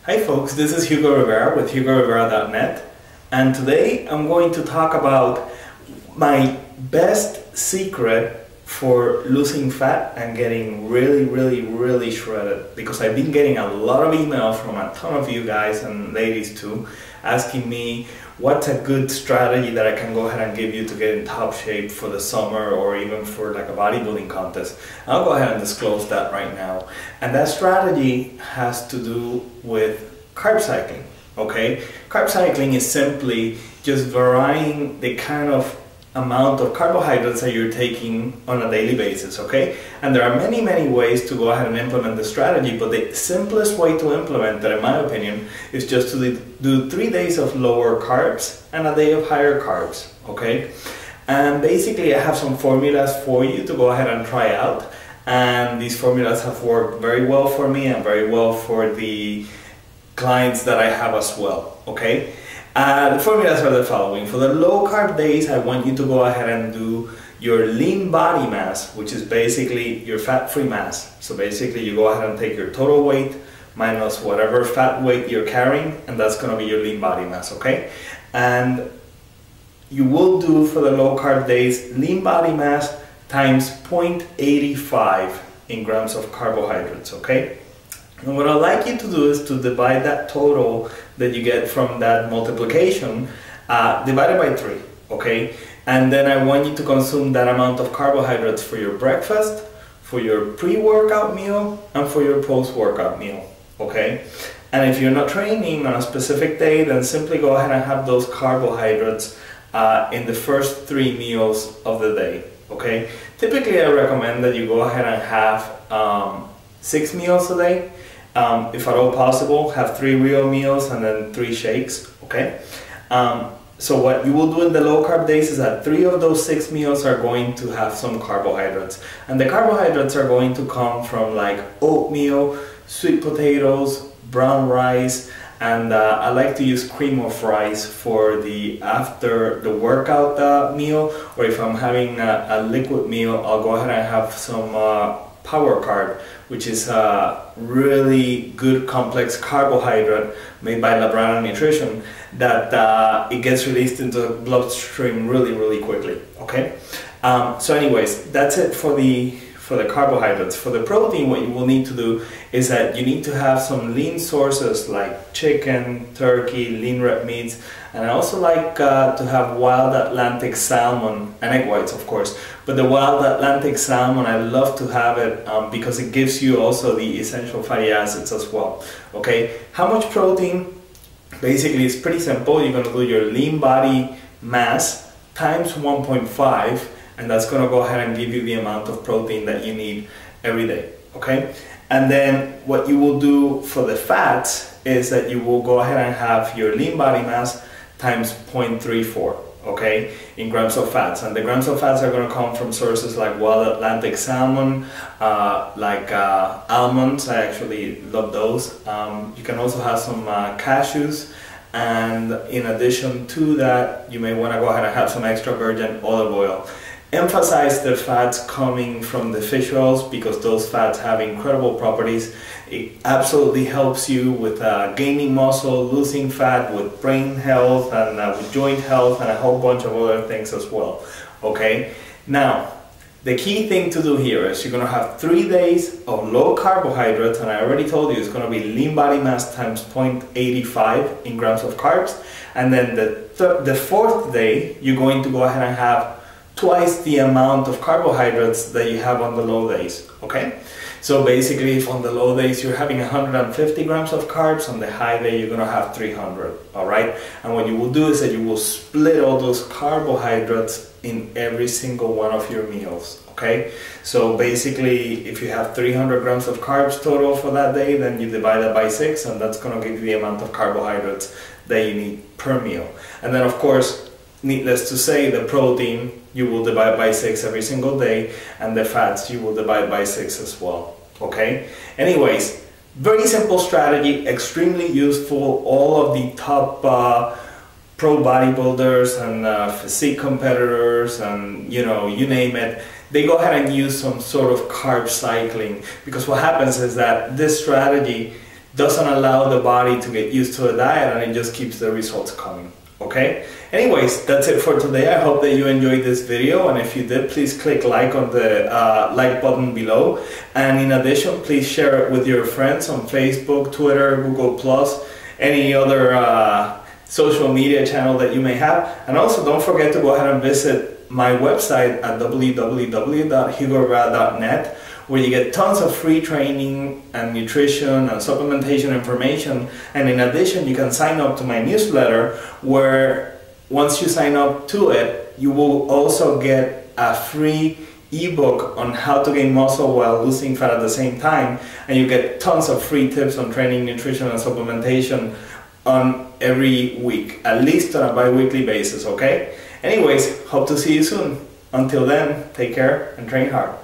Hi folks, this is Hugo Rivera with HugoRivera.net, and today I'm going to talk about my best secret for losing fat and getting really shredded, because I've been getting a lot of email from a ton of you guys and ladies too, asking me what's a good strategy that I can go ahead and give you to get in top shape for the summer or even for like a bodybuilding contest. I'll go ahead and disclose that right now. And that strategy has to do with carb cycling, okay? Carb cycling is simply just varying the kind of amount of carbohydrates that you're taking on a daily basis, okay? And there are many ways to go ahead and implement the strategy, but the simplest way to implement it, in my opinion, is just to do 3 days of lower carbs and a day of higher carbs, okay? And basically I have some formulas for you to go ahead and try out, and these formulas have worked very well for me and very well for the clients that I have as well, okay? The formulas are the following. For the low carb days, I want you to go ahead and do your lean body mass, which is basically your fat-free mass. So basically you go ahead and take your total weight minus whatever fat weight you're carrying, and that's going to be your lean body mass, okay? And you will do, for the low carb days, lean body mass times 0.85 in grams of carbohydrates, okay? And what I'd like you to do is to divide that total that you get from that multiplication, divided by 3, okay? And then I want you to consume that amount of carbohydrates for your breakfast, for your pre-workout meal, and for your post-workout meal, okay? And if you're not training on a specific day, then simply go ahead and have those carbohydrates in the first 3 meals of the day, okay? Typically I recommend that you go ahead and have 6 meals a day. If at all possible, have 3 real meals and then 3 shakes, okay? So what you will do in the low carb days is that 3 of those 6 meals are going to have some carbohydrates. And the carbohydrates are going to come from like oatmeal, sweet potatoes, brown rice, and I like to use cream of rice for the after the workout meal, or if I'm having a liquid meal, I'll go ahead and have some power carb, which is a really good complex carbohydrate made by Labrana Nutrition that it gets released into the bloodstream really quickly, okay? So anyways, that's it for the carbohydrates. For the protein, what you will need to do is that you need to have some lean sources like chicken, turkey, lean red meats, and I also like to have wild Atlantic salmon and egg whites, of course. But the wild Atlantic salmon, I love to have it because it gives you also the essential fatty acids as well, okay? How much protein? Basically, it's pretty simple. You're going to do your lean body mass times 1.5, and that's going to go ahead and give you the amount of protein that you need every day, okay? And then what you will do for the fats is that you will go ahead and have your lean body mass times 0.34, okay, in grams of fats. And the grams of fats are going to come from sources like wild Atlantic salmon, like almonds. I actually love those. You can also have some cashews, and in addition to that, you may want to go ahead and have some extra virgin olive oil. Emphasize the fats coming from the fish oils, because those fats have incredible properties. It absolutely helps you with gaining muscle, losing fat, with brain health, and with joint health, and a whole bunch of other things as well, okay? Now, the key thing to do here is you're going to have 3 days of low carbohydrates, and I already told you it's going to be lean body mass times 0.85 in grams of carbs, and then the 4th day you're going to go ahead and have twice the amount of carbohydrates that you have on the low days, okay? So basically, if on the low days you're having 150 grams of carbs, on the high day you're gonna have 300, all right? And what you will do is that you will split all those carbohydrates in every single one of your meals, okay? So basically, if you have 300 grams of carbs total for that day, then you divide that by 6, and that's gonna give you the amount of carbohydrates that you need per meal. And then of course, needless to say, the protein you will divide by 6 every single day, and the fats you will divide by 6 as well, okay? Anyways, very simple strategy, extremely useful. All of the top pro bodybuilders and physique competitors, and you know, you name it, they go ahead and use some sort of carb cycling, because what happens is that this strategy doesn't allow the body to get used to a diet, and it just keeps the results coming. Okay? Anyways, that's it for today. I hope that you enjoyed this video, and if you did, please click like on the like button below. And in addition, please share it with your friends on Facebook, Twitter, Google+, any other social media channel that you may have. And also don't forget to go ahead and visit my website at www.hugorivera.net, where you get tons of free training and nutrition and supplementation information. And in addition, you can sign up to my newsletter, where once you sign up to it, you will also get a free ebook on how to gain muscle while losing fat at the same time. And you get tons of free tips on training, nutrition, and supplementation on every week, at least on a bi-weekly basis, okay? Anyways, hope to see you soon. Until then, take care and train hard.